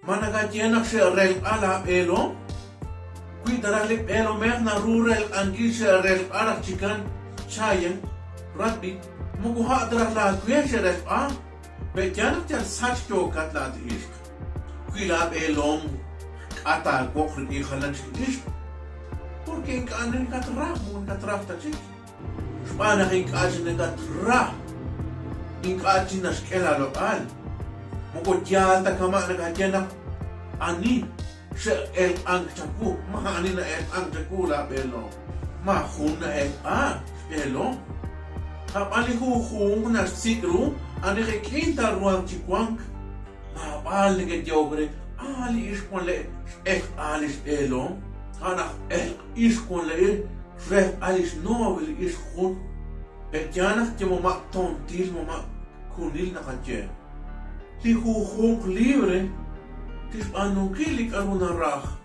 Managatianak siya rel ala elo. Kui daralip elo mer na rural angil siya rel ala chikan chayan rugby. Muguha darah la kuya siya rel a. Betianak tiyan sach kyo katla at ishk. Kui lab elom ata gokrin ikhalan ish. Porque in kanin katrah mun katrah ta chik. Spana in kajin katrah. In kajin na skela lo al. Mugudyal ta kama nagatianak ani siya el ang chaku. Mahani na el ang chaku lab elom. Mahun na el a elom. Kapali huhung na sikru. Ani kinta ruang chikwang. Mabal ni gedjogre. Ali is kon le alis elom. Anak is kon le alis novel is goed. Betjanak je mama tontil mama kunil na katje. Li huhung libre. Tis anukilik aruna rach.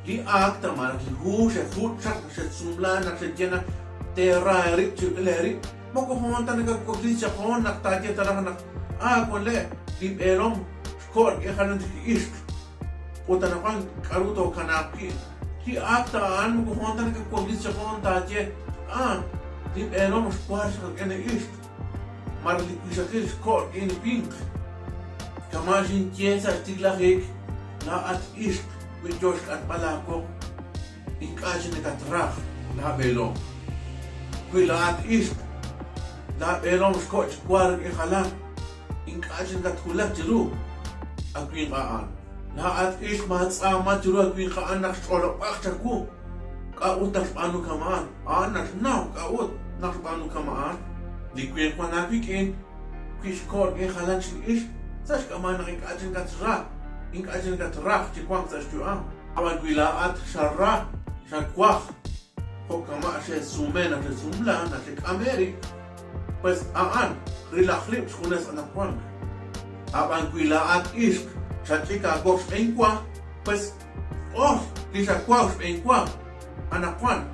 Li akta maar li hu se goed sak se sumla na se jena terra rik chuleri. Moko honta nagkakukli siya ko, naktadya talaga kon le, lip elom, skor, ikalan si isk. Puta na kang karuto kanaki. Si aktaan, moko honta nagkakukli siya ko, tadya, lip elom, skor, sa kanya isk. Marlik isa kil, skor, in pink. Kamasin tiesa, stiglahik, na at isk, with Josh at palako. Inkasin nagkatrak, na belom. Kuila at isk. La elom scotch kuar ikhala in kajin kat kulak jiru akwin kaan la at is matsama jiru akwin kaan nak solo pakchaku kaut tak panu kamaan anak now kaut nak panu kamaan di kwin kwa napikin kis kor ikhalan sin is sas kaman in kajin kat ra in kajin kat ra chikwang sas tuang awan kwila at sarra sakwah ko kama se sumena se sumla na se amerik. Pues rilakhlip skunes anak kwan. Apan kuilaat isk, sa chika gox enkwa, pues, di sa kwaus enkwa, anak kwan,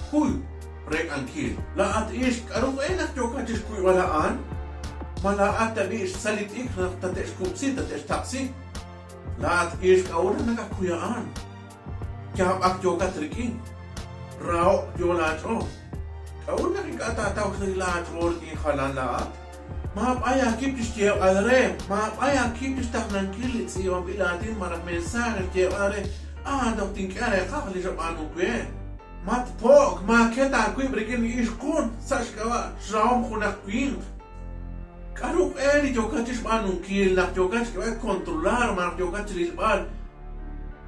kuy, rek ang kil. Laat isk, arong enak joka chis kuy walaan, malaat tabi is salit ik, tates kupsi, tates taksi. Laat isk, awra nakakuyaan. Kaya ak joka triking. Rao, jolat o. Kaun nakikatataw sa nila at rol in khalalaat. Maapaya kipis tiyaw alre. Maapaya kipis tak ng kilit sa iyong bilatin marang mensahe tiyaw alre. Daw tingkare kakalisap anong kwe. Matpok, maketa kwe brekin iskun. Sash kawa, saom kunak kwing. Karuk eri jokatis anong kil. Nak jokatis kawa kontrolar marak jokatis lilpan.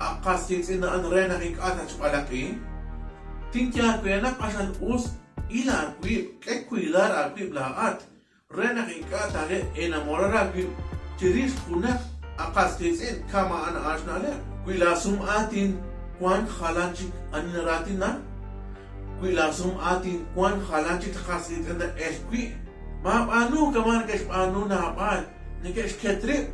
Akas tingsin na anre nakikatas palaki. Tingkya kwe nak asan us. Ila akwib, kay cuidar akwib lahat. Rena kikata le enamorar akwib. Chiris kunak akastisin kama ana asnale. Kuilasum atin kwan khalanchik aniratin na. Kuilasum atin kwan khalanchik khasitin na eskwi. Maapanu kaman kes panu na hapal. Nikes ketri.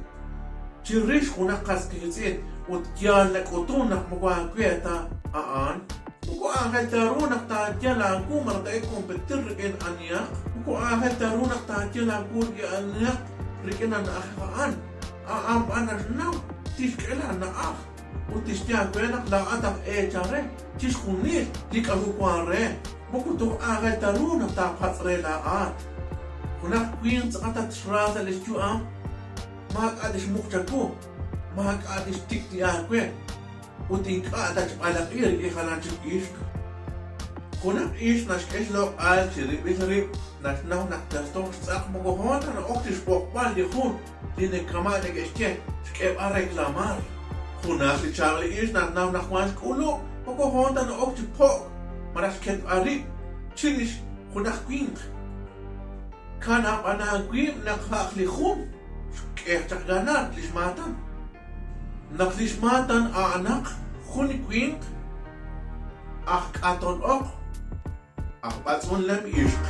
Chiris kunak kastisin. Ut kyan lakotun nak mukha kweta aan. Muko ahal tarunak taatya lagu marta kompetir rikin aniyak. Muko ahal tarunak taatya lagu rikin aniyak rikin anakhaan. Aam anas naw, tis kailan na Utis niya kwenak laatak chare. Tis kunit, di kalukware. Muko to ahal tarunak tapat relaat. Kunak kwin sa katatrasa lisyu Mahag-adis mukchaku. Mahag-adis tikti akwe. Uting ka atas palakir ikhalan chik isk. Kunak is nas keslok al sirip nas naw naktastong sak mogohonta na oktis pokpal di hun. Dine kama nag-eske skep a reklamar. Kunak si Charlie is nas naw nakwas kulo. Mogohonta na oktis pok. Maras ket arip. Chilis kunak kwing. Kanap anagwim nakaklikhum. Skep chak ganar lismatan. Naklismatan anak kunikwing ak aton ok ak patson lem isk.